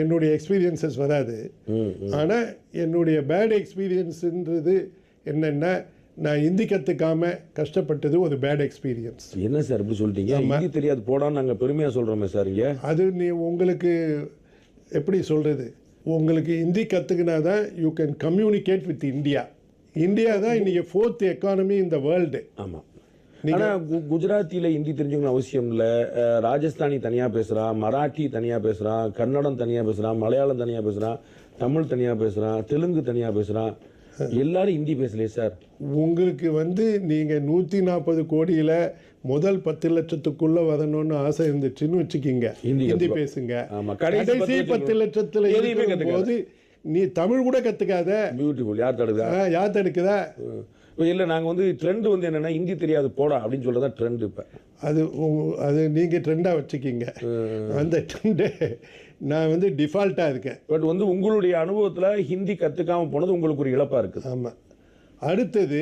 என்னுடைய எக்ஸ்பீரியன்சஸ் வராது. ஆனால் என்னுடைய பேட் எக்ஸ்பீரியன்ஸுன்றது என்னென்னா, நான் ஹிந்தி கற்றுக்காம கஷ்டப்பட்டது ஒரு பேட் எக்ஸ்பீரியன்ஸ். என்ன சார் இப்படி சொல்லிட்டீங்க? ஹிந்தி தெரியாது போடான்னு நாங்கள் பெருமையாக சொல்கிறோமே சார். இங்கே அது உங்களுக்கு எப்படி சொல்கிறது, உங்களுக்கு ஹிந்தி கற்றுக்கினா தான் you can communicate with India. India தான் இன்றைக்கி 4th எக்கானமி இந்த வேர்ல்டு. ஆமாம். ஆனால் குஜராத்தியில் ஹிந்தி தெரிஞ்சுக்கணும் அவசியம் இல்லை. ராஜஸ்தானி தனியாக பேசுகிறான், மராட்டி தனியாக பேசுகிறான், கன்னடம் தனியாக பேசுகிறான், மலையாளம் தனியாக பேசுகிறான், தமிழ் தனியாக பேசுகிறான், தெலுங்கு தனியாக பேசுகிறான். எல்லாரும் ஹிந்தி பேசலையே சார். உங்களுக்கு நீங்கள் 140 கோடியில் முதல் 10 லட்சத்துக்குள்ளே வரணும்னு ஆசை இருந்துச்சுன்னு வச்சுக்கிங்க, ஹிந்தி பேசுங்க. கடைசி 10 லட்சத்தில் இருக்கும்போது நீ தமிழ் கூட கற்றுக்காத. பியூட்டிஃபுல். யார் தடுக்குதா? இப்போ இல்லை, நாங்கள் ட்ரெண்ட் என்னென்னா ஹிந்தி தெரியாது போடா அப்படின்னு சொல்கிறதா ட்ரெண்ட். இப்போ அது நீங்கள் ட்ரெண்டாக வச்சுக்கிங்க. அந்த ட்ரெண்டு நான் டிஃபால்ட்டாக இருக்கேன். பட் உங்களுடைய அனுபவத்தில் ஹிந்தி கற்றுக்காமல் போனது உங்களுக்கு ஒரு இழப்பாக இருக்குது. ஆமாம். அடுத்தது